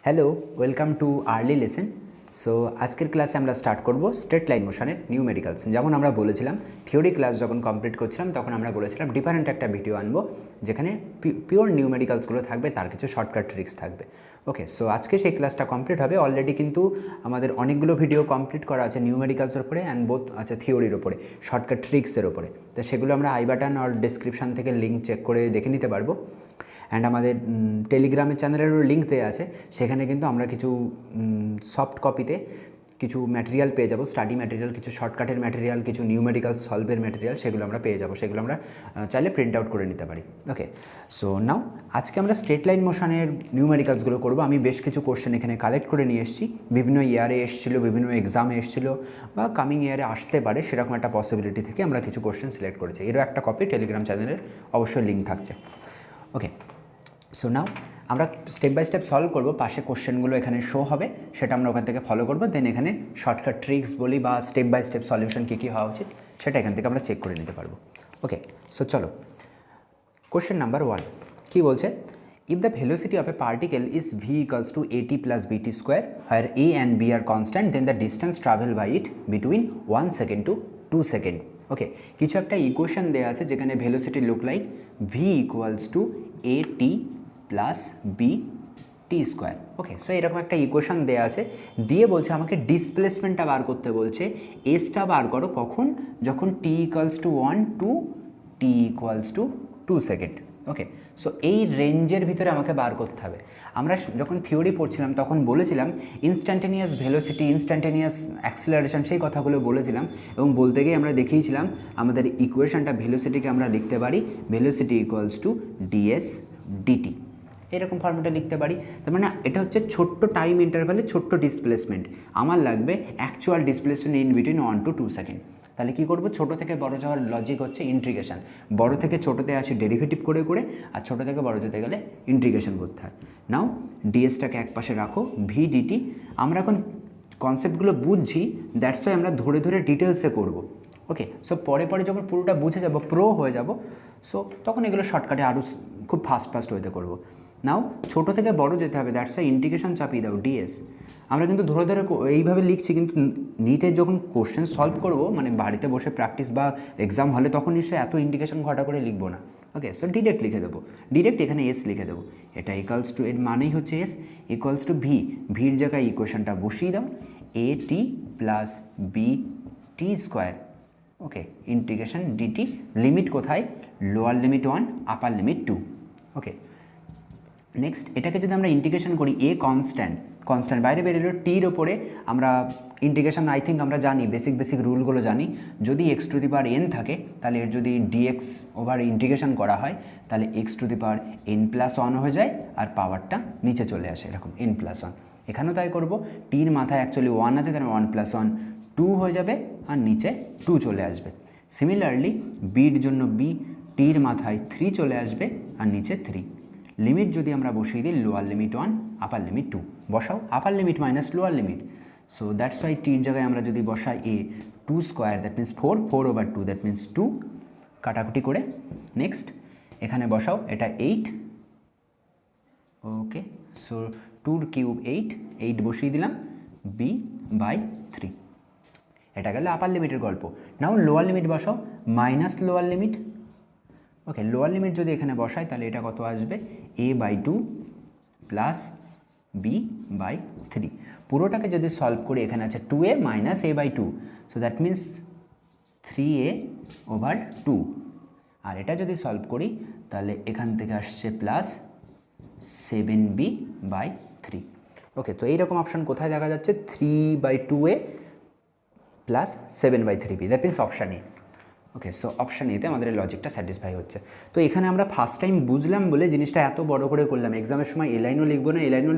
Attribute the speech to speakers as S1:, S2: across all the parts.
S1: Hello, welcome too early lesson. So আজকের ক্লাসে আমরা স্টার্ট করব স্ট্রেট লাইন মোশনের নিউমেরিক্যালস। যেমন আমরা বলেছিলাম থিওরি ক্লাস যখন কমপ্লিট করছিলাম তখন আমরা বলেছিলাম ডিফারেন্ট একটা ভিডিও আনবো যেখানে পিওর নিউমেরিক্যালসগুলো থাকবে, তার কিছু শর্টকাট ট্রিক্স থাকবে। ওকে, সো আজকে সেই ক্লাসটা কমপ্লিট হবে। অলরেডি কিন্তু আমাদের অনেকগুলো ভিডিও কমপ্লিট করা আছে নিউমেরিক্যালসের উপরে অ্যান্ড বোথ আছে থিওরির ওপরে, শর্টকাট ট্রিক্সের ওপরে। তো সেগুলো আমরা আই বাটন আর ডিসক্রিপশান থেকে লিঙ্ক চেক করে দেখে নিতে পারবো। অ্যান্ড আমাদের টেলিগ্রামের চ্যানেলেরও লিঙ্ক দেওয়া আছে, সেখানে কিন্তু আমরা কিছু সফট কপিতে কিছু ম্যাটেরিয়াল পেয়ে যাবো, স্টাডি ম্যাটেরিয়াল, কিছু শর্টকাটের ম্যাটেরিয়াল, কিছু নিউমেরিক্যাল সলভের ম্যাটেরিয়াল, সেগুলো আমরা পেয়ে যাবো। সেগুলো আমরা চাইলে প্রিন্ট আউট করে নিতে পারি। ওকে, সো নাও আজকে আমরা স্ট্রেট লাইন মোশনের নিউমেরিক্যালসগুলো করবো। আমি বেশ কিছু কোশ্চেন এখানে কালেক্ট করে নিয়ে এসেছি, বিভিন্ন ইয়ারে এসেছিলো, বিভিন্ন এক্সামে এসেছিলো বা কামিং ইয়ারে আসতে পারে সেরকম একটা পসিবিলিটি থেকে আমরা কিছু কোশ্চেন সিলেক্ট করেছি। এরও একটা কপি টেলিগ্রাম চ্যানেলের অবশ্যই লিঙ্ক থাকছে। ওকে, সো নাও আমরা স্টেপ বাই স্টেপ সলভ করবো। পাশে কোশ্চেনগুলো এখানে শো হবে, সেটা আমরা ওখান থেকে ফলো করবো। দেন এখানে শর্টকাট ট্রিক্স বলি বা স্টেপ বাই স্টেপ সলিউশন কী কী হওয়া উচিত সেটা এখান থেকে আমরা চেক করে নিতে পারবো। ওকে, সো চলো কোশ্চেন নাম্বার 1 কী বলছে, if the velocity of a particle is v equals to at plus bt square where a and b are constant then the distance traveled by it between 1 second to 2 second. ওকে, কিছু একটা equation দেওয়া আছে যেখানে velocity look like v equals to a t plus b t square. Okay, so এরকম একটা equation দেওয়া আছে, দিয়ে বলছে আমাকে ডিসপ্লেসমেন্টটা বার করতে বলছে। এসটা বার করো কখন, যখন T equals to 1 to T equals to 2 second. Okay, so এই রেঞ্জের ভিতরে আমাকে বার করতে হবে। আমরা যখন থিওরি পড়ছিলাম তখন বলেছিলাম ইনস্ট্যান্টেনিয়াস ভেলোসিটি, ইনস্ট্যান্টেনিয়াস অ্যাক্সিলারেশন, সেই কথাগুলো বলেছিলাম এবং বলতে গিয়ে আমরা দেখিয়েছিলাম আমাদের ইকুয়েশনটা ভেলোসিটিকে আমরা লিখতে পারি velocity equals to ds dt, এরকম ফর্মেটে লিখতে পারি। তার মানে এটা হচ্ছে ছোট্ট টাইম ইন্টারভ্যালে ছোট্ট ডিসপ্লেসমেন্ট। আমার লাগবে actual displacement in between 1 to 2 second. তাহলে কী করবো, ছোটো থেকে বড় যাওয়ার লজিক হচ্ছে ইন্টিগ্রেশন। বড় থেকে ছোটোতে আসি ডেরিভেটিভ করে করে, আর ছোটো থেকে বড় যেতে গেলে ইন্টিগ্রেশন করতে হয়। নাও ডিএসটাকে এক পাশে রাখো, ভি ডিটি। আমরা এখন কনসেপ্টগুলো বুঝছি, দ্যাটস ওয়াই আমরা ধরে ধরে ডিটেলসে করব। ওকে, সো পরে পরে যখন পুরোটা বুঝে যাব, প্রো হয়ে যাব, সো তখন এগুলো শর্টকাটে আরও খুব ফাস্ট ওয়েতে করবো। নাও ছোটো থেকে বড় যেতে হবে, দ্যাটস ওয়াই ইন্টিগ্রেশন চাপিয়ে দাও ডিএস। আমরা কিন্তু ধরে ধরে এইভাবে লিখছি, কিন্তু নিটের যখন কোশ্চেন সলভ করবো, মানে বাড়িতে বসে প্র্যাকটিস বা এক্সাম হলে, তখন নিশ্চয়ই এত ইন্ডিকেশন ঘটা করে লিখবো না। ওকে, সো ডিরেক্ট লিখে দেবো, ডিরেক্ট এখানে এস লিখে দেবো। এটা ইকুয়ালস টু, এর মানেই হচ্ছে এস ইকুয়ালস টু ভি, ভির জায়গায় ইকুয়েশনটা বসিয়ে দাও, এ t plus b t square. ওকে, ইন্টিগ্রেশন ডিটি, লিমিট কোথায়, লোয়ার লিমিট 1 আপার লিমিট 2। ওকে, নেক্সট এটাকে যদি আমরা ইন্টিগ্রেশন করি, এ কনস্ট্যান্ট বাইরে বেরোলো, টির ওপরে আমরা ইন্টিগ্রেশন আই থিঙ্ক আমরা জানি, বেসিক রুলগুলো জানি। যদি x to the power N থাকে তাহলে এর যদি ডিএক্স ওভার ইন্টিগ্রেশন করা হয় তাহলে x to the power N plus 1 হয়ে যায় আর পাওয়ারটা নিচে চলে আসে, এরকম এন প্লাস 1। এখানেও তাই করবো, টির মাথায় অ্যাকচুয়ালি 1 আছে, তাহলে 1 প্লাস 1 2 হয়ে যাবে আর নিচে 2 চলে আসবে। সিমিলারলি বির জন্য বি, টির মাথায় 3 চলে আসবে আর নিচে 3। লিমিট যদি আমরা বসিয়ে দিই, লোয়ার লিমিট 1 আপার লিমিট 2 বসাও, আপার limit minus lower limit. So that's Y টির জায়গায় আমরা যদি বসাই এ 2 square, that means 4/2, that means 2, কাটাকুটি করে। নেক্সট এখানে বসাও, এটা 8। ওকে, সো 2 কিউব 8 বসিয়ে দিলাম, b/3। এটা গেল আপার লিমিটের গল্প। নাও লোয়ার লিমিট বসাও, মাইনাস লোয়ার লিমিট। ওকে, লোয়ার লিমিট যদি এখানে বসাই তাহলে এটা কত আসবে, a/2 প্লাস b/3। পুরোটাকে যদি সলভ করি, এখানে আছে 2a minus a/2, so that means 3a/2। আর এটা যদি সলভ করি তাহলে এখান থেকে আসছে প্লাস 7b/3। ওকে, তো এইরকম অপশান কোথায় দেখা যাচ্ছে, 3/2a plus 7/3b, that means option A. Okay, so option এতে আমাদের লজিকটা স্যাটিসফাই হচ্ছে। তো এখানে আমরা ফার্স্ট টাইম বুঝলাম বলে জিনিসটা এত বড় করে করলাম। এক্সামের সময় এ লাইনও লিখবো না, এই লাইনও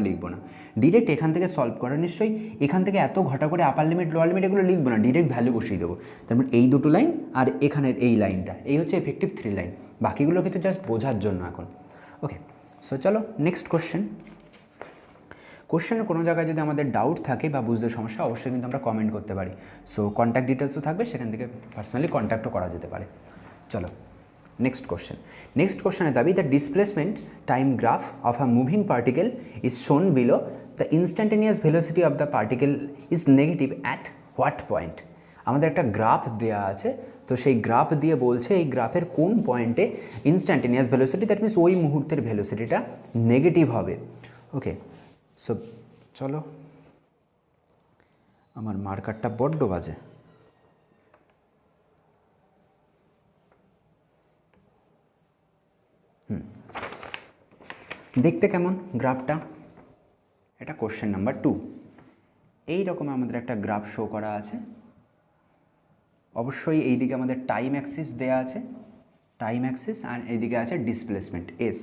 S1: লিখবো না, ডিরেক্ট এখান থেকে সলভ করা। নিশ্চয়ই এখান থেকে এত ঘটা করে আপার লিমিট লোয়ার লিমিট এগুলো লিখবো না, ডিরেক্ট ভ্যালু বসিয়ে দেবো। তারপর এই দুটো লাইন আর এখানের এই লাইনটা, এই হচ্ছে এফেক্টিভ 3 লাইন। বাকিগুলো কিন্তু জাস্ট বোঝার জন্য এখন। ওকে, সো চলো নেক্সট কোশ্চেনের কোনো জায়গায় যদি আমাদের ডাউট থাকে বা বুঝতে সমস্যা, অবশ্যই কিন্তু আমরা কমেন্ট করতে পারি। সো কন্ট্যাক্ট ডিটেলসও থাকবে, সেখান থেকে পার্সোনালি কন্ট্যাক্টও করা যেতে পারে। চলো নেক্সট কোশ্চেনের দাবি the displacement time graph of a moving particle is শোন below the instantaneous velocity of the particle is negative at what point. আমাদের একটা গ্রাফ দেওয়া আছে, তো সেই গ্রাফ দিয়ে বলছে এই গ্রাফের কোন পয়েন্টে ইনস্ট্যান্টেনিয়াস ভেলোসিটি, দ্যাট মিনস ওই মুহূর্তের ভেলোসিটিটা নেগেটিভ হবে। ওকে, সো চলো, আমার মার্কারটা বড্ড বাজে। দেখতে কেমন গ্রাফটা? এটা কোশ্চেন নাম্বার 2। এই রকম আমাদের একটা গ্রাফ শো করা আছে। অবশ্যই এই দিকে আমাদের টাইম অ্যাক্সিস দেয়া আছে, টাইম অ্যাক্সিস, আর এইদিকে আছে ডিসপ্লেসমেন্ট এস,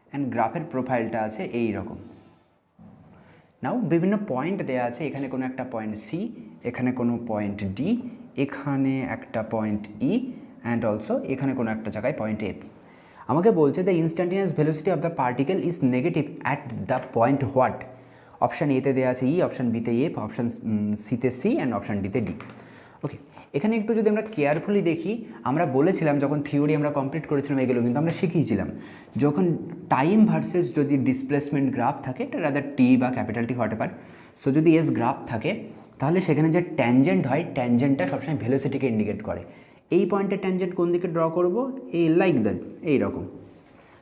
S1: অ্যান্ড গ্রাফের প্রোফাইলটা আছে এই রকম। নাও বিভিন্ন পয়েন্ট দেয়া আছে, এখানে কোনো একটা পয়েন্ট সি, এখানে কোনো পয়েন্ট ডি, এখানে একটা পয়েন্ট ই, অ্যান্ড অলসো এখানে কোনো একটা জায়গায় পয়েন্ট এফ। আমাকে বলছে the instantaneous velocity of the particle is negative at the point what. Option এতে দেওয়া আছে ই, অপশান বিতে এফ, অপশান সিতে সি, অ্যান্ড অপশান ডিতে ডি। ওকে, এখানে একটু যদি আমরা কেয়ারফুলি দেখি, আমরা বলেছিলাম যখন থিওরি আমরা কমপ্লিট করেছিলাম এগুলো কিন্তু আমরা শিখিয়েছিলাম, যখন টাইম ভার্সেস যদি ডিসপ্লেসমেন্ট গ্রাফ থাকে, এটা রাদার টি বা capital T what ever, so যদি এস গ্রাফ থাকে তাহলে সেখানে যে ট্যানজেন্ট হয়, ট্যানজেন্টটা সবসময় ভেলোসিটিকে ইন্ডিকেট করে। এই পয়েন্টের ট্যানজেন্ট কোন দিকে ড্র করব, এই লাইক দ্যাট, এইরকম।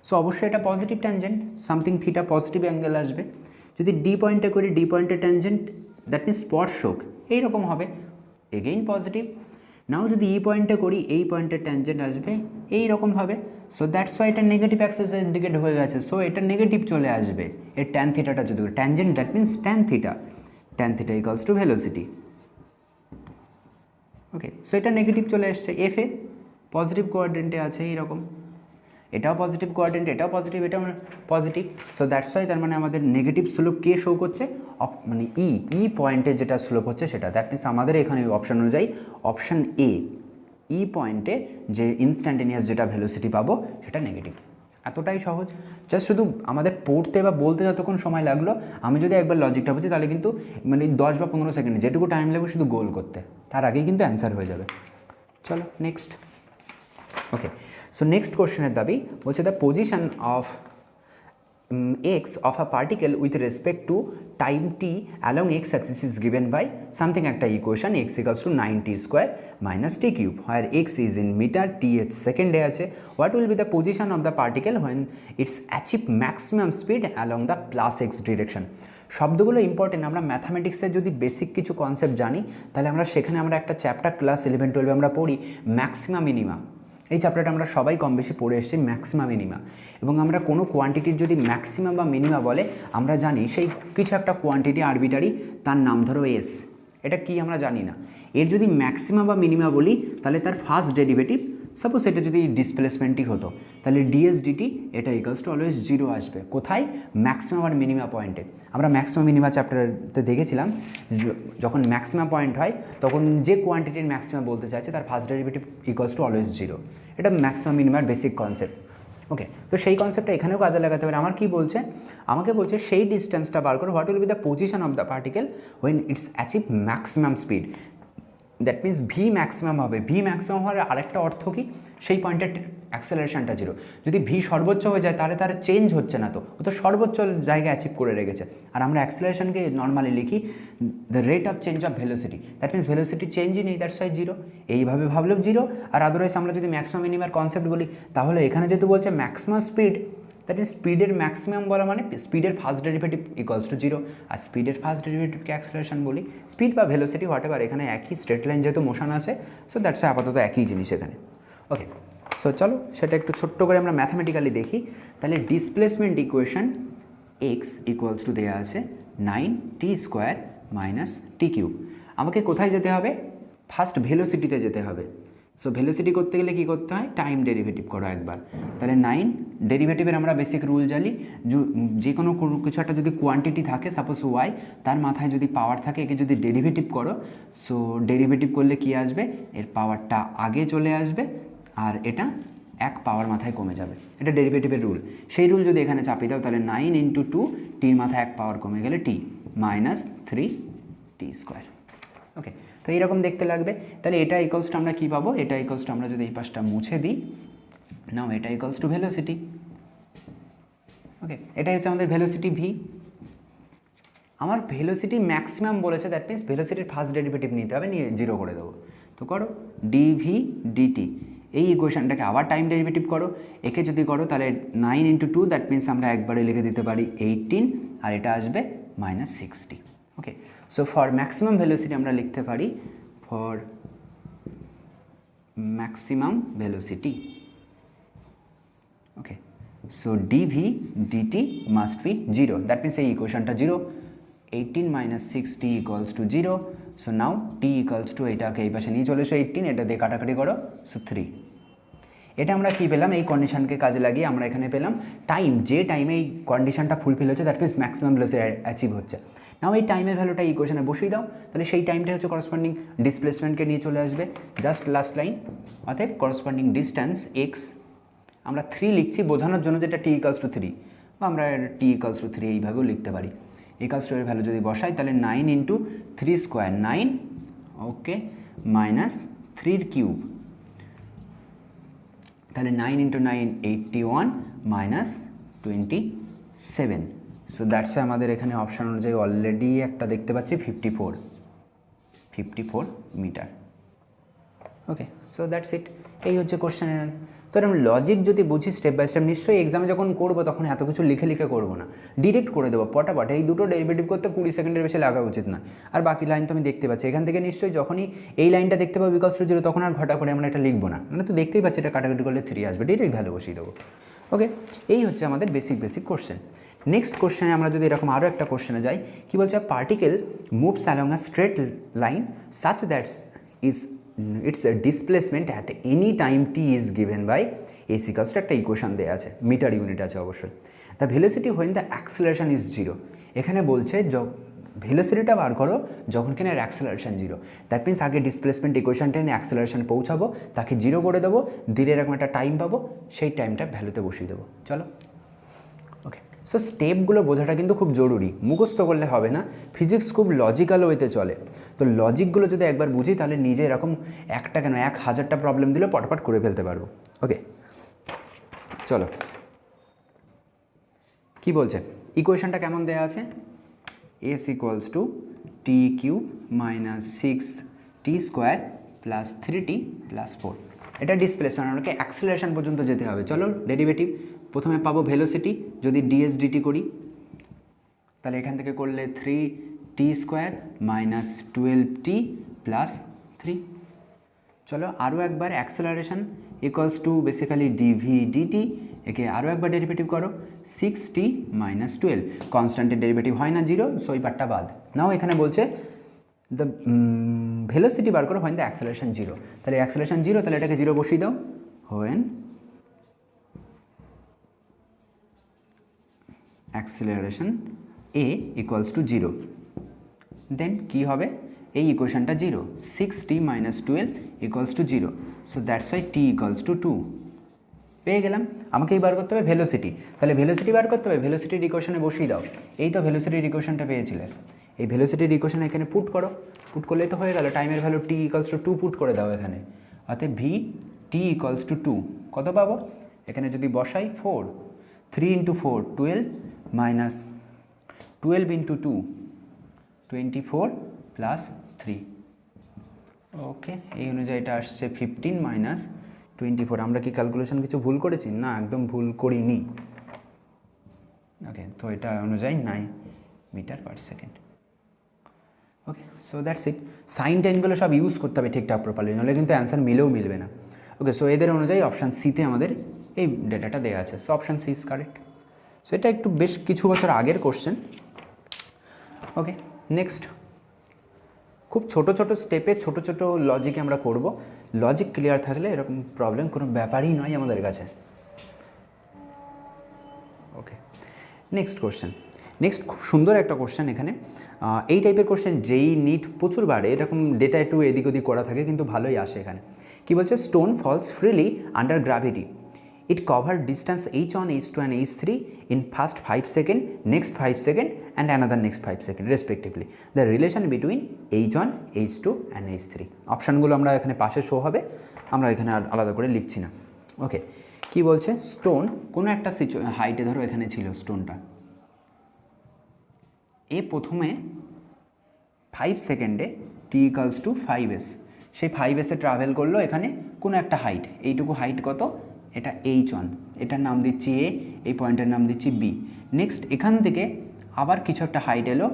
S1: সো অবশ্যই এটা positive tangent, something theta positive angle আসবে। যদি ডি পয়েন্টে করি, ডি পয়েন্টের ট্যানজেন্ট দ্যাট মিনস স্পর্শক এইরকম হবে, এগেইন পজিটিভ। নাও যদি ই পয়েন্টে করি, এই পয়েন্টের ট্যানজেন্ট আসবে এই রকমভাবে। সো দ্যাটস ওয়াই এটা নেগেটিভ অ্যাক্সিসের দিকে ঢুকে গেছে, সো এটা নেগেটিভ চলে আসবে। এর ট্যান থিটাটা যদি tangent that means tan theta equals to velocity. Okay, so এটা নেগেটিভ চলে এসছে, এফে পজিটিভ কোয়াড্রেন্টে আছে এইরকম, এটাও পজিটিভ কোয়াড্রেন্ট, এটাও পজিটিভ, এটাও পজিটিভ। সো দ্যাটস ওয়াই তার মানে আমাদের নেগেটিভ স্লোপ কে শো করছে, মানে ই পয়েন্টে যেটা স্লোপ হচ্ছে সেটা, দ্যাট মিনস আমাদের এখানে অপশান অনুযায়ী অপশান এ, ই পয়েন্টে যে ইনস্ট্যান্টেনিয়াস যেটা ভেলোসিটি পাবো সেটা নেগেটিভ। এতটাই সহজ, জাস্ট শুধু আমাদের পড়তে বা বলতে যতক্ষণ সময় লাগলো, আমি যদি একবার লজিকটা বুঝি তাহলে কিন্তু মানে 10 বা 15 সেকেন্ড যেটুকু টাইম লাগবে শুধু গোল করতে, তার আগেই কিন্তু অ্যান্সার হয়ে যাবে। চলো নেক্সট। ওকে, সো নেক্সট কোশ্চেনের দাবি বলছে the position of x of a particle with respect to time t along x axis is given by something একটা equation x equals to 9t square minus t cube, where x is in meter, t h সেকেন্ডে আছে। what will be the position of the particle when it's achieve maximum speed along the plus x direction? শব্দগুলো important. আমরা ম্যাথামেটিক্সের যদি basic কিছু concept জানি তাহলে আমরা সেখানে আমরা একটা চ্যাপ্টার ক্লাস 11-12 আমরা পড়ি ম্যাক্সিমা মিনিমা। এই চ্যাপ্টারটা আমরা সবাই কম বেশি পড়ে এসেছি, ম্যাক্সিমা মিনিমা। এবং আমরা কোনো কোয়ান্টিটির যদি ম্যাক্সিমাম বা মিনিমা বলে, আমরা জানি সেই কিছু একটা কোয়ান্টিটি আরবিটারি, তার নাম ধরো এস, এটা কি আমরা জানি না। এর যদি ম্যাক্সিমা বা মিনিমা বলি তাহলে তার ফার্স্ট ডেরিভেটিভ, সাপোজ এটা যদি ডিসপ্লেসমেন্টই হতো তাহলে ডিএস ডিটি এটা ইকুয়ালস টু অলওয়েজ 0 আসবে। কোথায়? ম্যাক্সিমাম আর মিনিমা পয়েন্টে। আমরা ম্যাক্সিমাম মিনিমা চ্যাপ্টারতে দেখেছিলাম যখন ম্যাক্সিমাম পয়েন্ট হয় তখন যে কোয়ান্টিটির ম্যাক্সিমাম বলতে চাইছে তার first derivative equals to always 0। এটা ম্যাক্সিমাম মিনিমার বেসিক কনসেপ্ট। ওকে, তো সেই কনসেপ্টটা এখানেও কাজে লাগাতে পারে। আমার কি বলছে? আমাকে বলছে সেই ডিস্টেন্সটা বার করো, what will be the position of the particle when it's achieve maximum speed. That means V maximum হবে। ভি ম্যাক্সিমাম হওয়ার আরেকটা অর্থ কি? সেই পয়েন্টের অ্যাক্সেলারেশনটা 0। যদি ভি সর্বোচ্চ হয়ে যায় তাহলে তার চেঞ্জ হচ্ছে না, তো ও তো সর্বোচ্চ জায়গায় অ্যাচিভ করে রেখেছে। আর আমরা অ্যাক্সেলারেশনকে নর্মালি লিখি the rate of change of velocity, that means velocity চেঞ্জই নেই, দ্যাটস ওয়াই 0। এইভাবে ভাবলেও 0। আর আদারওয়াইজ আমরা যদি ম্যাক্সিমাম মিনিমার কনসেপ্ট বলি তাহলে এখানে যেহেতু বলছে ম্যাক্সিমাম স্পিড, দ্যাট মিনস স্পিডের ম্যাক্সিমাম বলা মানে স্পিডের ফার্স্ট ডেরিভেটিভ ইকুয়ালস টু 0। আর স্পিডের ফার্স্ট ডেরিভেটিভকে অ্যাক্সেলারেশন বলি। স্পিড বা ভেলোসিটি হোয়াট এভার, এখানে একই, স্ট্রেট লাইন যেহেতু মোশন আছে, সো দ্যাটস আপাতত একই জিনিস এখানে। ওকে, সো চলো সেটা একটু ছোট্ট করে আমরা ম্যাথামেটিক্যালি দেখি। তাহলে displacement equation x equals to দেওয়া আছে 9t স্কোয়ার মাইনাস টি কিউব। আমাকে কোথায় যেতে হবে? ফার্স্ট ভেলোসিটিতে যেতে হবে। সো ভেলোসিটি করতে গেলে কী করতে হয়? টাইম ডেরিভেটিভ করো একবার। তাহলে 9 ডেরিভেটিভের আমরা বেসিক রুল জানি, যে কোনো কিছু একটা যদি কোয়ান্টিটি থাকে, সাপোজ ওয়াই, তার মাথায় যদি পাওয়ার থাকে, একে যদি ডেরিভেটিভ করো, সো ডেরিভেটিভ করলে কী আসবে? এর পাওয়ারটা আগে চলে আসবে আর এটা এক পাওয়ার মাথায় কমে যাবে। এটা ডেরিভেটিভের রুল। সেই রুল যদি এখানে চাপিয়ে দাও তাহলে 9 × 2, টির মাথায় এক পাওয়ার কমে গেলে টি মাইনাস 3t স্কোয়ার। ওকে, তো এইরকম দেখতে লাগবে। তাহলে এটা ইকুয়ালসটা আমরা কী পাবো? এটা ইকুয়ালসটা আমরা যদি এই পাশটা মুছে দিই নাও এটা ইকুয়ালস টু ভেলোসিটি। ওকে, এটাই হচ্ছে আমাদের ভেলোসিটি ভি। আমার ভেলোসিটি ম্যাক্সিমাম বলেছে, দ্যাট মিনস ভেলোসিটির ফার্স্ট ডেরিভেটিভ নিতে হবে, নিয়ে জিরো করে দেবো। তো করো ডিভি ডিটি, এই ইকুয়েশনটাকে আবার টাইম ডেরিভেটিভ করো। একে যদি করো তাহলে 9 × 2, দ্যাট মিনস আমরা একবারে লিখে দিতে পারি 18, আর এটা আসবে -60। Okay, so for maximum velocity আমরা লিখতে পারি for maximum velocity. Okay, so dv dt must be 0, that means এই ইকুয়েশনটা 0। 18 - 60 = 0। So now t equals to, এটাকে এই পাশে নিয়ে চলে এসো 18, এটা দিয়ে কাটাকাটি করো, সো 3। এটা আমরা কী পেলাম, এই কন্ডিশনকে কাজে লাগিয়ে আমরা এখানে পেলাম টাইম, যে টাইমে এই কন্ডিশনটা ফুলফিল হচ্ছে, that means maximum velocity achieve হচ্ছে। নাও এই টাইমের ভ্যালুটা এই ইকুয়েশনে বসিয়ে দাও, তাহলে সেই টাইমটা হচ্ছে করসপন্ডিং ডিসপ্লেসমেন্টকে নিয়ে চলে আসবে, জাস্ট লাস্ট লাইন। অতএব করসপন্ডিং ডিস্ট্যান্স এক্স আমরা 3 লিখছি বোঝানোর জন্য, যেটা টি ইকুয়ালস টু 3, বা আমরা টি ইকুয়ালস টু 3 এইভাবেও লিখতে পারি। ইকুয়ালস টু এর ভ্যালু যদি বসাই তাহলে 9 × 3² 9, ওকে, -3 কিউব, তাহলে 9 × 9 81 -27। সো দ্যাটস আমাদের এখানে অপশান অনুযায়ী অলরেডি একটা দেখতে পাচ্ছি 54 metre. Okay, so that's it, এই হচ্ছে কোশ্চেনের অ্যান্সার। তো এরকম লজিক যদি বুঝি স্টেপ বাই স্টেপ, নিশ্চয়ই এক্সামে যখন করবো তখন এত কিছু লিখে লিখে করবো না, ডিরেক্ট করে দেবো পটাপট। এই দুটো ডেরিভেটিভ করতে 20 সেকেন্ডের বেশি লাগা উচিত না। আর বাকি লাইন তো আমি দেখতে পাচ্ছি এখান থেকে, নিশ্চয়ই যখনই এই লাইনটা দেখতে পাবো ইকুয়ালস টু 0, তখন আর ঘটা করে আমরা এটা লিখবো না, মানে তো দেখতেই পাচ্ছি এটা কাটাকাটি করলে 3 আসবে, ডিরেক্ট ভ্যালু বসিয়ে দেবো। ওকে, এই হচ্ছে আমাদের বেসিক কোশ্চেন। নেক্সট কোশ্চেনে আমরা যদি এরকম আরও একটা কোশ্চেনে যাই, কী বলছে, particle moves along a straight line such that's its displacement at any time t is given by s equals to, একটা ইকুয়েশন দেওয়া আছে, মিটার ইউনিট আছে অবশ্যই। The velocity when the acceleration is 0, এখানে বলছে ভেলোসিটিটা বার করো যখন কিনা এর অ্যাক্সেলারেশন 0, দ্যাট মিনস আগে ডিসপ্লেসমেন্ট ইকুয়েশনটা এনে অ্যাক্সেলারেশন পৌঁছাবো, তাকে 0 করে দেবো, দিলে এরকম একটা টাইম পাবো, সেই টাইমটা ভ্যালুতে বসিয়ে দেবো। চলো, ওকে, সো স্টেপগুলো বোঝাটা কিন্তু খুব জরুরি, মুখস্থ করলে হবে না, ফিজিক্স খুব লজিক্যাল ওয়েতে চলে। তো লজিকগুলো যদি একবার বুঝি তাহলে নিজে এরকম একটা কেন 1000টা প্রবলেম দিলে পটপট করে ফেলতে পারবো। ওকে, চলো, কি বলছে ইকুয়েশনটা কেমন দেওয়া আছে, s equals to t³ - 6t² + 3t + 4। এটা ডিসপ্লেসমেন্ট, আমাকে অ্যাক্সেলারেশন পর্যন্ত যেতে হবে। চলো ডেরিভেটিভ, প্রথমে পাবো ভেলোসিটি, যদি ds dt করি তাহলে এখান থেকে করলে 3t² - 12t + 3। চলো আরও একবার, acceleration equals to basically dv dt, একে আরও একবার ডেরিভেটিভ করো, 6t - 12, কনস্ট্যান্টের ডেরিভেটিভ হয় না 0, সো এই পার্টটা বাদ। নাও এখানে বলছে দ্য ভেলোসিটি বার করো হোয়েন দ্য অ্যাক্সেলারেশন 0, তাহলে অ্যাক্সেলারেশন 0, তাহলে এটাকে 0 বসিয়ে দাও, when acceleration a equals to 0, দেন কী হবে, এই ইকুয়েশনটা 0, 6t - 12 equals to 0, so that's Y t equals to 2 পেয়ে গেলাম। আমাকে এই বার করতে হবে ভেলোসিটি, তাহলে ভেলোসিটি বার করতে হবে, ভেলোসিটির ইকুয়েশনে বসিয়ে দাও। এই তো ভেলোসিটির ইকুয়েশনটা পেয়েছিলে, এই ভেলোসিটির ইকুয়েশন এখানে পুট করো, পুট করলেই তো হয়ে গেল। টাইমের value t equals to 2 put করে দাও এখানে, অর্থাৎ v t ইকুয়ালস টু 2 কত পাবো, এখানে যদি বসাই 4, 3 × 4 12 - 12 × 2 24 + 3। ওকে, এই অনুযায়ী এটা আসছে 15 - 24। আমরা কি ক্যালকুলেশন কিছু ভুল করেছি? না, একদম ভুল করিনি। ওকে, তো এটা অনুযায়ী 9 metre per second. Okay, so that's it. Sign টাইনগুলো সব ইউজ করতে হবে ঠিকঠাক প্রপারলি, নাহলে কিন্তু অ্যান্সার মিলবে না। ওকে, সো এদের অনুযায়ী অপশান সিতে আমাদের এই ডেটাটা দেওয়া আছে, so option C is correct. So এটা একটু বেশ কিছু বছর আগের কোশ্চেন। ওকে, নেক্সট, খুব ছোট ছোট স্টেপে ছোট ছোট লজিকে আমরা করব। লজিক ক্লিয়ার থাকলে এরকম প্রবলেম কোনো ব্যাপারই নয় আমাদের কাছে। ওকে, নেক্সট কোশ্চেন। নেক্সট খুব সুন্দর একটা কোশ্চেন এখানে। এই টাইপের কোশ্চেন যেই নিট প্রচুর বাড়ে, এরকম ডেটা একটু এদিক ওদিক করা থাকে কিন্তু ভালোই আসে এখানে। কী বলছে, stone falls freely under gravity, it covered distance h1, h2 and h3 in first 5 seconds, next 5 seconds and another next 5 seconds respectively. The relation between h1, h2 and h3. অপশানগুলো আমরা এখানে পাশে শো হবে, আমরা এখানে আর আলাদা করে লিখছি না। ওকে, কি বলছে, স্টোন কোনো একটা হাইটে, ধরো এখানে ছিল স্টোনটা, এ প্রথমে 5 সেকেন্ডে টি ইকালস টু 5s, সেই 5s ট্রাভেল করলো এখানে কোনো একটা হাইট, এইটুকু হাইট কত, এটা h1, এটার নাম দিচ্ছি এ, এই পয়েন্টের নাম দিচ্ছি বি। নেক্সট এখান থেকে আবার কিছু একটা হাইট এলো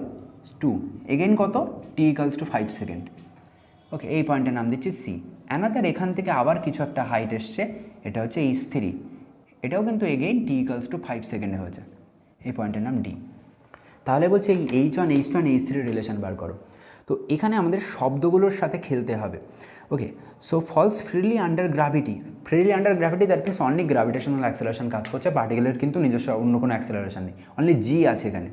S1: 2, এগেইন কত, টি ইকালস টু 5 সেকেন্ড, ওকে, এই পয়েন্টের নাম দিচ্ছি সি। অ্যানাদার এখান থেকে আবার কিছু একটা হাইট এসছে, এটা হচ্ছে h3, এটাও কিন্তু এগেইন টি ইকালস টু 5 সেকেন্ডে হয়েছে, এই পয়েন্টের নাম ডি। তাহলে বলছে এই h1 h2 আর h3 রিলেশন বার করো। তো এখানে আমাদের শব্দগুলোর সাথে খেলতে হবে। Okay, so falls freely under gravity, freely under gravity that means only gravitational acceleration কাজ করছে, পার্টিকেলের কিন্তু নিজস্ব অন্য কোনো অ্যাক্সেলারেশন নেই, অনলি জি আছে এখানে।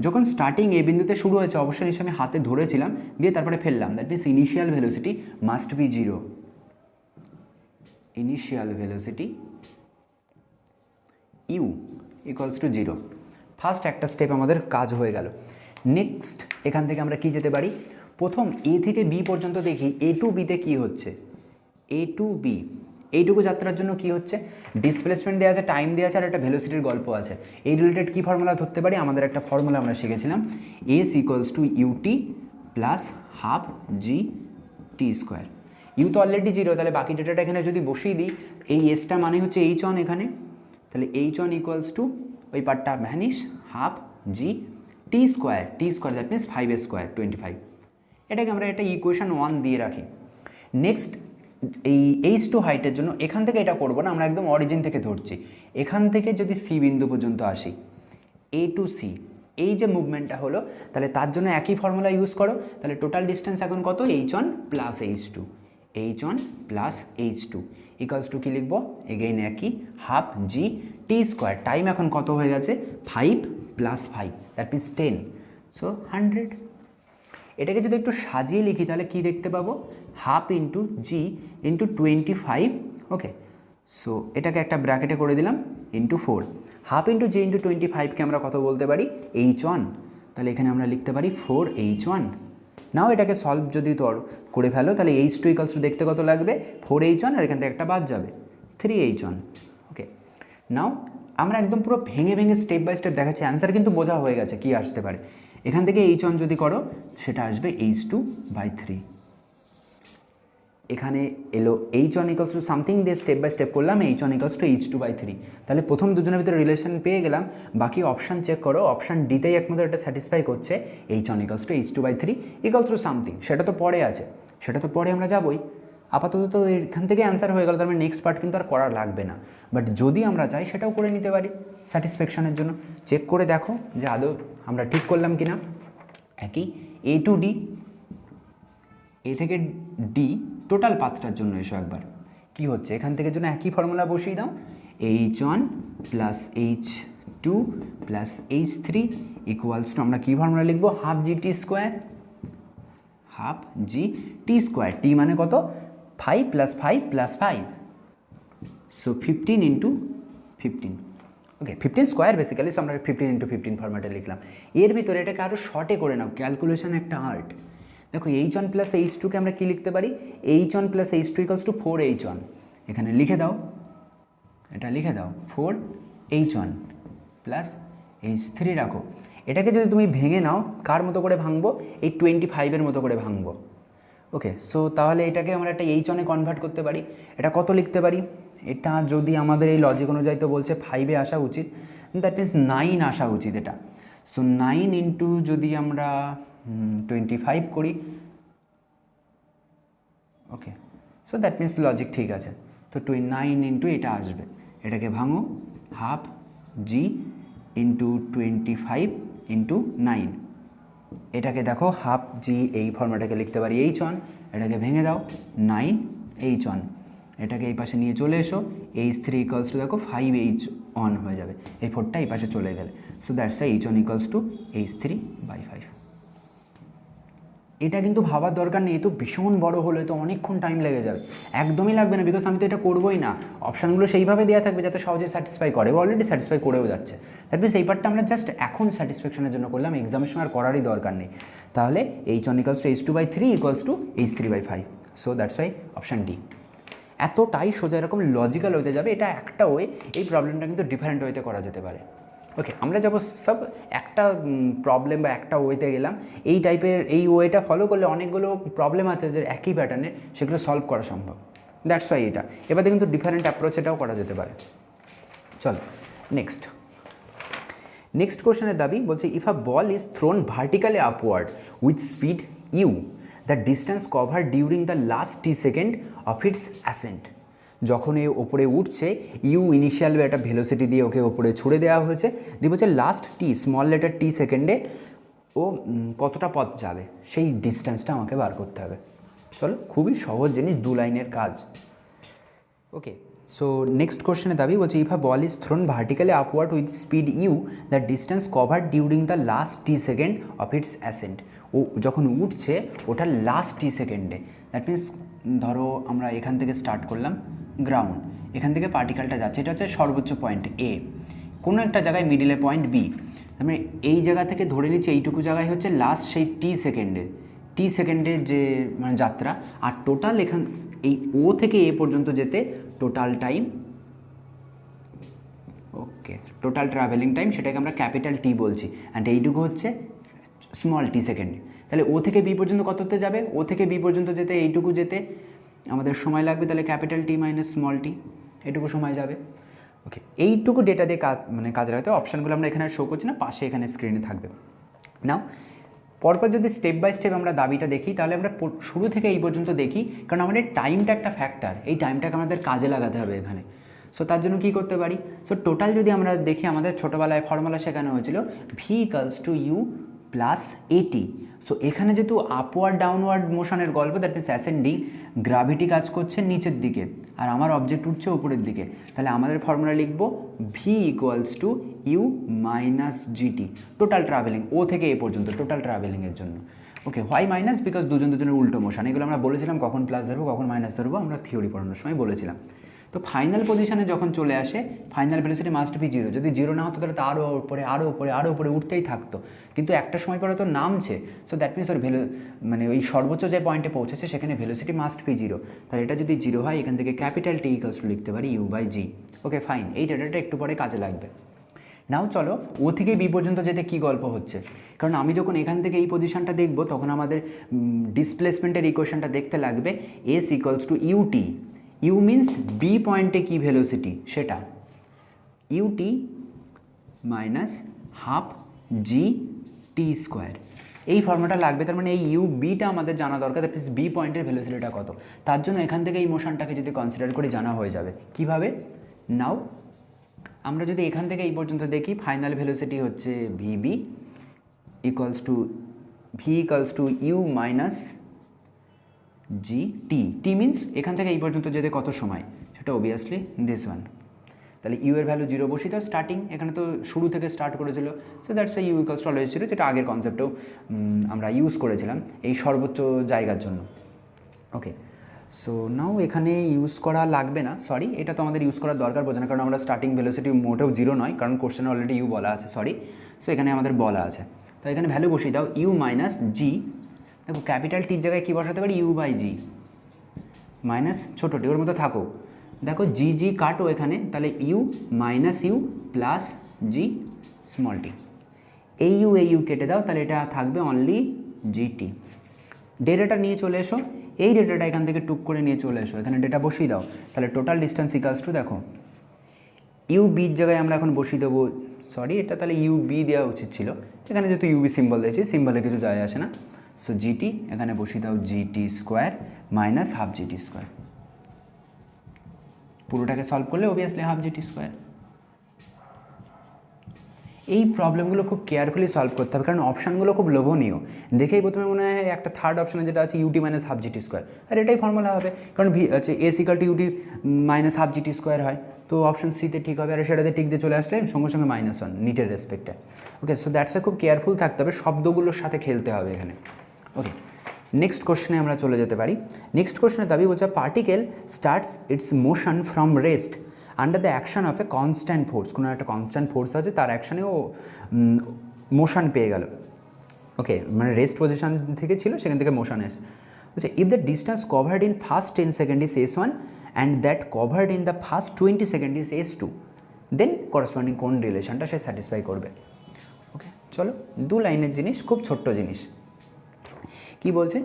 S1: যখন স্টার্টিং এই বিন্দুতে শুরু হয়েছে, অবশ্যই নিশ্চয়ই আমি হাতে ধরেছিলাম, দিয়ে তারপরে ফেললাম, that means initial velocity must be 0, initial velocity u equals to 0। First একটা স্টেপ আমাদের কাজ হয়ে গেল। নেক্সট এখান থেকে আমরা কি যেতে পারি, প্রথম এ থেকে বি পর্যন্ত দেখি এ টু বিতে কী হচ্ছে, এ টু বি এইটুকু যাত্রার জন্য কি হচ্ছে, ডিসপ্লেসমেন্ট দেওয়া আছে, টাইম দেওয়া আছে, আর একটা ভেলোসিটির গল্প আছে। এই রিলেটেড কী ফর্মুলা ধরতে পারি, আমাদের একটা ফর্মুলা আমরা শিখেছিলাম, s equals to ut plus half G T square. U তো অলরেডি 0, তাহলে বাকি ডেটাটা এখানে যদি বসিয়ে দিই, এই এসটা মানে হচ্ছে h1 এখানে, তাহলে h1 ইকুয়ালস টু ওই পার্টটা vanish, half G T square, that means 5 square 25। এটাকে আমরা একটা ইকুয়েশন 1 দিয়ে রাখি। নেক্সট এই h2 হাইটের জন্য এখান থেকে এটা করবো না, আমরা একদম অরিজিন থেকে ধরছি, এখান থেকে যদি সি বিন্দু পর্যন্ত আসি, এ টু সি, এই যে মুভমেন্টটা হলো, তাহলে তার জন্য একই ফর্মুলা ইউজ করো। তাহলে টোটাল ডিস্টেন্স এখন কত, h1 plus h2, h1 plus h2 equals to কী লিখবো, এগেইন একই, হাফ জি টি স্কোয়ার, টাইম এখন কত হয়ে গেছে 5 প্লাস 5, দ্যাট মিনস 10, সো 100। এটাকে যদি একটু সাজিয়ে লিখি তাহলে কি দেখতে পাবো, হাফ ইন্টু জি ইন্টু 25, ওকে, সো এটাকে একটা ব্র্যাকেটে করে দিলাম, ইন্টু 4, হাফ ইন্টু জি ইন্টু 25কে আমরা কত বলতে পারি, h1, তাহলে এখানে আমরা লিখতে পারি 4h1। নাও এটাকে সলভ যদি করে ফেলো, তাহলে h2 ইকুয়ালস টু দেখতে কত লাগবে, 4h1, আর এখান থেকে একটা বাদ যাবে 3h1। ওকে, নাও আমরা একদম পুরো ভেঙে ভেঙে স্টেপ বাই স্টেপ দেখাচ্ছি, অ্যান্সার কিন্তু বোঝা হয়ে গেছে কী আসতে পারে। এখান থেকে h1 যদি করো সেটা আসবে h2/3, এখানে এলো h1 ইকুয়ালস টু সামথিং দিয়ে স্টেপ বাই স্টেপ করলাম, h1 ইকুয়ালস টু h2/3, তাহলে প্রথম দুজনের ভিতরে রিলেশন পেয়ে গেলাম। বাকি অপশান চেক করো, অপশান ডিতেই একমাত্র এটা স্যাটিসফাই করছে, h1 equals to h2/3 equals to something, সেটা তো পরে আছে, সেটা তো পরে আমরা যাবই। আপাতত তো এখান থেকে অ্যান্সার হয়ে গেল, তার মানে নেক্সট পার্ট কিন্তু আর করা লাগবে না, বাট যদি আমরা চাই সেটাও করে নিতে পারি স্যাটিসফ্যাকশনের জন্য। চেক করে দেখো যে আদৌ আমরা ঠিক করলাম কি না। একই এ টু ডি, এ থেকে ডি টোটাল পাথটার জন্য এসো একবার কি হচ্ছে, এখান থেকে জন্য একই ফর্মুলা বসিয়ে দাও, h1 plus h2 plus h3 equals to, আমরা কী ফর্মুলা লিখবো, হাফ জি টি স্কোয়ার, হাফ জি টি স্কোয়ার, টি মানে কত, 5 প্লাস 5 প্লাস 5, সো 15 ইন্টু 15, ওকে 15 স্কোয়ার বেসিক্যালি, সো আমরা 15 ইন্টু 15 ফর্ম্যাটে লিখলাম। এর ভিতরে এটাকে আরও শর্টে করে নাও, ক্যালকুলেশন একটা আর্ট। দেখো h1 প্লাস h2কে আমরা কী লিখতে পারি, h1 plus h2 equals two 4h1, এখানে লিখে দাও, এটা লিখে দাও 4h1 প্লাস h3 রাখো। এটাকে যদি তুমি ভেঙে নাও, কার মতো করে ভাঙবো, এই 25-এর মতো করে ভাঙবো। ওকে, সো তাহলে এটাকে আমরা একটা h1-এ কনভার্ট করতে পারি। এটা কত লিখতে পারি, এটা যদি আমাদের এই লজিক অনুযায়ী তো বলছে 5-এ আসা উচিত, দ্যাট মিনস 9 আসা উচিত এটা। সো 9 ইন্টু যদি আমরা 25 করি, ওকে, সো দ্যাট মিনস লজিক ঠিক আছে। তো 9 ইন্টু এটা আসবে, এটাকে ভাঙো, হাফ জি ইন্টু 25 ইন্টু 9, এটাকে দেখো হাফ জি, এই ফর্ম্যাটটাকে লিখতে পারি h1, এটাকে ভেঙে দাও 9h1, এটাকে এই পাশে নিয়ে চলে এসো, h3 ইকুয়ালস টু দেখো 5h1 হয়ে যাবে, এই 4টা এই পাশে চলে গেলে, so that's h1 equals to h3/5। এটা কিন্তু ভাবার দরকার নেই, এ তো ভীষণ বড় হলো, এ তো অনেকক্ষণ টাইম লেগে যাবে, একদমই লাগবে না, বিকজ আমি তো এটা করবোই না, অপশানগুলো সেইভাবে দেওয়া থাকবে যাতে সহজে স্যাটিসফাই করে, অলরেডি স্যাটিসফাই করেও যাচ্ছে। দ্যাট মিনস এই পার্টটা আমরা জাস্ট এখন স্যাটিসফ্যাকশনের জন্য করলাম, এক্সামের সময় আর করারই দরকার নেই। তাহলে h1 equals to h2/3 equals to h3/5, so that's Y option D. এতটাই সোজা, এরকম লজিক্যাল ওয়েতে যাবে, এটা একটা ওয়ে। এই প্রবলেমটা কিন্তু ডিফারেন্ট ওয়েতে করা যেতে পারে। ওকে, আমরা যাবো সব একটা প্রবলেম বা একটা ওয়েতে গেলাম, এই টাইপের এই ওয়েটা ফলো করলে অনেকগুলো প্রবলেম আছে যে একই প্যাটার্নে, সেগুলো সলভ করা সম্ভব। দ্যাটস ওয়াই এটা। এবারে কিন্তু ডিফারেন্ট অ্যাপ্রোচ এটাও করা যেতে পারে। চলো নেক্সট কোশ্চেনের দাবি বলছে, if a ball is thrown vertically upward with speed you, the distance cover during the last T second of its ascent. যখন এ ওপরে উঠছে, ইউ ইনিশিয়াল একটা ভেলোসিটি দিয়ে ওকে ওপরে ছুড়ে দেওয়া হয়েছে, দিয়ে বলছে লাস্ট টি, স্মল লেটার টি সেকেন্ডে ও কতটা পথ যাবে, সেই ডিস্টেন্সটা আমাকে বার করতে হবে। চলো, খুবই সহজ জিনিস, 2 লাইনের কাজ। ওকে, সো নেক্সট কোশ্চেনের দাবি বলছে, if a ball is thrown vertically upward with speed you, the distance cover during the last T second of its ascent. ও যখন উঠছে ওটার লাস্ট টি সেকেন্ডে, দ্যাট মিনস ধরো আমরা এখান থেকে স্টার্ট করলাম গ্রাউন্ড, এখান থেকে পার্টিকেলটা যাচ্ছে, এটা হচ্ছে সর্বোচ্চ পয়েন্ট এ, কোনো একটা জায়গায় মিডিলে পয়েন্ট বি, মানে এই জায়গা থেকে ধরে নিচ্ছে এইটুকু জায়গায় হচ্ছে লাস্ট সেই টি সেকেন্ডের যে মানে যাত্রা। আর টোটাল এখান এই ও থেকে এ পর্যন্ত যেতে টোটাল টাইম, ওকে, টোটাল ট্রাভেলিং টাইম, সেটাকে আমরা ক্যাপিটাল টি বলছি, অ্যান্ড এইটুকু হচ্ছে স্মল টি সেকেন্ড। তাহলে ও থেকে বি পর্যন্ত কততে যাবে, ও থেকে বি পর্যন্ত যেতে এইটুকু যেতে আমাদের সময় লাগবে, তাহলে capital T minus small tea, এইটুকু সময় যাবে। ওকে, এইটুকু ডেটা দিয়ে কাজ রাখতে, অপশানগুলো আমরা এখানে শো করছি না, পাশে এখানে স্ক্রিনে থাকবে। নাও পরপর যদি স্টেপ বাই স্টেপ আমরা দাবিটা দেখি, তাহলে আমরা শুরু থেকে এই পর্যন্ত দেখি, কারণ আমাদের টাইমটা একটা ফ্যাক্টর, এই টাইমটাকে আমাদের কাজে লাগাতে হবে এখানে। সো তার জন্য কী করতে পারি, সো টোটাল যদি আমরা দেখি, আমাদের ছোটোবেলায় ফর্মুলা শেখানো হয়েছিল v equals to u plus at. So এখানে যেহেতু আপওয়ার্ড ডাউনওয়ার্ড মোশনের গল্প, দ্যাট মিনস অ্যাসেন্ডিং, গ্র্যাভিটি কাজ করছে নিচের দিকে আর আমার অবজেক্ট উঠছে উপরের দিকে, তাহলে আমাদের ফর্মুলা লিখবো V equals to you minus G T, total travelling O থেকে এ পর্যন্ত, টোটাল ট্রাভেলিংয়ের জন্য। ওকে, হোয়াই মাইনাস, বিকজ দুজনের উল্টো মোশন, এগুলো আমরা বলেছিলাম কখন প্লাস ধরবো কখন মাইনাস ধরবো, আমরা থিওরি পড়ানোর সময় বলেছিলাম। তো ফাইনাল পজিশনে যখন চলে আসে, final velocity must B zero. যদি জিরো না হতো তাহলে তো আরও উপরে উঠতেই থাকতো, কিন্তু একটা সময় পরে তো নামছে। সো দ্যাট মিনস ওর মানে ওই সর্বোচ্চ যে পয়েন্টে পৌঁছেছে সেখানে ভেলোসিটি মাস্ট বি জিরো। তাহলে এটা যদি জিরো হয়, এখান থেকে ক্যাপিটাল টি ইকুয়ালস টু লিখতে পারি u by g. Okay fine, এই ডেটাটা একটু পরে কাজে লাগবে। নাও চলো ও থেকে বি পর্যন্ত যেতে কী গল্প হচ্ছে, কারণ আমি যখন এখান থেকে এই পজিশনটা দেখবো, তখন আমাদের ডিসপ্লেসমেন্টের ইকুয়েশনটা দেখতে লাগবে s equals to ut. U means B পয়েন্টে কী ভেলোসিটি সেটা, ইউটি মাইনাস হাফ জি টি স্কোয়ার, এই ফর্মুলাটা লাগবে। তার মানে এই ইউ বিটা আমাদের জানা দরকার, দ্যাট মিনস বি পয়েন্টের ভেলোসিটিটা কত। তার জন্য এখান থেকে এই মোশনটাকে যদি কনসিডার করে জানা হয়ে যাবে। কিভাবে, নাও আমরা যদি এখান থেকে এই পর্যন্ত দেখি, ফাইনাল ভেলোসিটি হচ্ছে vb equals to you minus g t. T means এখান থেকে এই পর্যন্ত যেতে কত সময়, সেটা অবভিয়াসলি দিস ওয়ান। তাহলে ইউ এর ভ্যালু জিরো বসিয়ে দাও, স্টার্টিং এখানে তো শুরু থেকে স্টার্ট করেছিল, so that's why u equals to always zero, যেটা আগের কনসেপ্টেও আমরা ইউজ করেছিলাম এই সর্বোচ্চ জায়গার জন্য। ওকে, সো নাও এখানে ইউজ করা লাগবে না, সরি, এটা তো আমাদের ইউজ করার দরকার বোঝে না, কারণ আমরা স্টার্টিং ভেলোসিটি মোটেও জিরো নয়, কারণ কোশ্চেনে অলরেডি ইউ বলা আছে, সরি। সো এখানে আমাদের বলা আছে, তো এখানে ভ্যালু বসিয়ে দাও ইউ মাইনাস জি। দেখো ক্যাপিটাল টির জায়গায় কী বসাতে পারি, ইউ বাই জি মাইনাস ছোটো টি, ওর মতো থাকো। দেখো জি জি কাটো এখানে, তাহলে U minus U plus G small T. এই ইউ কেটে দাও, তাহলে এটা থাকবে অনলি জিটি। ডেটাটা নিয়ে চলে এসো, এই ডেটাটা এখান থেকে টুক করে নিয়ে চলে এসো, এখানে ডেটা বসিয়ে দাও। তাহলে টোটাল ডিস্টেন্স ইকালস টু, দেখো ইউ বির জায়গায় আমরা এখন বসিয়ে দেবো, সরি এটা তাহলে ইউ বি দেওয়া উচিত ছিল, এখানে যেহেতু ইউবি সিম্বল দিয়েছি, সিম্বলে কিছু যায় আসে না। সো জিটি এখানে বসিয়ে দাও gt square minus half gt square, পুরোটাকে সলভ করলে অবভিয়াসলি হাফ জিটি স্কোয়ার। এই প্রবলেমগুলো খুব কেয়ারফুলি সলভ করতে হবে, কারণ অপশানগুলো খুব লোভনীয়। দেখেই প্রথমে মনে হয় একটা থার্ড অপশানে যেটা আছে ut minus half gt square, আর এটাই ফর্মুলা হবে, কারণ ভি আছে s equal to ut minus half gt square হয়, তো অপশান সিতে ঠিক হবে। আর সেটাতে টিক দিয়ে চলে আসলে সঙ্গে সঙ্গে -1 নিটের রেসপেক্টে। ওকে, সো দ্যাটস খুব কেয়ারফুল থাকতে হবে, শব্দগুলোর সাথে খেলতে হবে এখানে। ওকে, নেক্সট কোশ্চেনে আমরা চলে যেতে পারি। নেক্সট কোশ্চেনের দাবি বলছে, particle starts it's motion from rest under the action of a constant force. কোনো একটা কনস্ট্যান্ট ফোর্স আছে, তার অ্যাকশানে ও মোশন পেয়ে গেল। ওকে, মানে রেস্ট পজিশন থেকে ছিল, সেখান থেকে মোশনে এসে বলছে, if the distance covered in first 10 second is S1 and that covered in the first 20 second is S2, then corresponding কোন রিলেশনটা সে স্যাটিসফাই করবে। ওকে, চলো 2 লাইনের জিনিস, খুব ছোট্ট জিনিস। কি বলছে,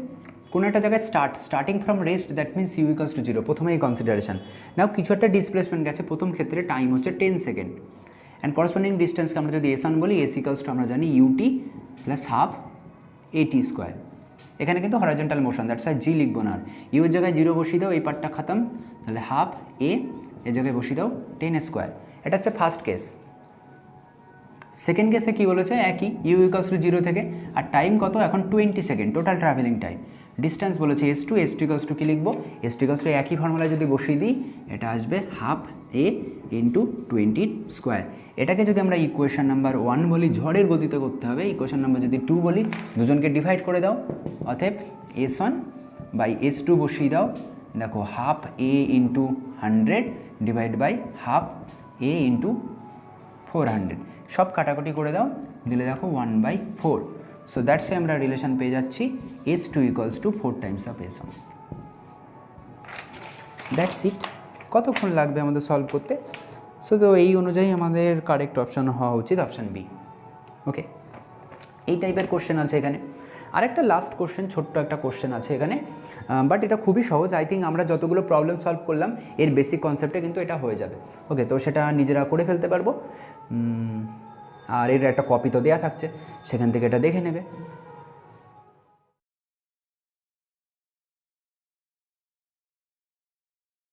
S1: কোনো একটা জায়গায় starting from rest, that means u equals to 0, প্রথমেই কনসিডারেশন। নাও কিছু একটা ডিসপ্লেসমেন্ট গেছে, প্রথম ক্ষেত্রে টাইম হচ্ছে 10 সেকেন্ড, অ্যান্ড করসপন্ডিং ডিস্টেন্সকে আমরা যদি S1 বলি, S ইকুয়ালস টু আমরা জানি UT plus half AT square. এখানে কিন্তু হরাইজন্টাল মোশন, দ্যাটস ওয়াই জি লিখবো না, ইউ এর জায়গায় 0 বসিয়ে দাও, এই পার্টটা খতম, তাহলে হাফ A এর জায়গায় বসিয়ে দাও 10 স্কোয়ার। এটা হচ্ছে ফার্স্ট কেস। সেকেন্ড কেসে কী বলেছে, একই, ইউ ইকুয়ালস টু 0 থেকে, আর টাইম কত এখন 20 second total travelling time. Distance বলেছে S2, S2 ইকুয়ালস টু কী লিখবো, S2 ইকুয়ালস টু একই ফর্মুলা যদি বসিয়ে দিই, এটা আসবে হাফ A ইন্টু 20 স্কোয়ার। এটাকে যদি আমরা ইকুয়েশন নাম্বার 1 বলি, ঝড়ের গতিতে করতে হবে, ইকুয়েশন নাম্বার যদি 2 বলি, দুজনকে ডিভাইড করে দাও, অতএব S1 বাই S2 বসিয়ে দাও, দেখো half A into 100 divide by half A into 400, সব কাটাকুটি করে দাও, দিলে দেখো 1/4। সো দ্যাটসে আমরা রিলেশন পেয়ে যাচ্ছি S2 equals to 4 Times of S1। That's it. কতক্ষণ লাগবে আমাদের সলভ করতে? সো তো এই অনুযায়ী আমাদের কারেক্ট অপশান হওয়া উচিত অপশান বি। ওকে, এই টাইপের কোশ্চেন আছে এখানে। আরেকটা লাস্ট কোশ্চেন, ছোট্ট একটা কোশ্চেন আছে এখানে, বাট এটা খুবই সহজ। আই থিঙ্ক আমরা যতগুলো প্রবলেম সলভ করলাম এর বেসিক কনসেপ্টে কিন্তু এটা হয়ে যাবে। ওকে, তো সেটা নিজেরা করে ফেলতে পারবো, আর এর একটা কপি তো দেওয়া থাকছে, সেখান থেকে এটা দেখে নেবে।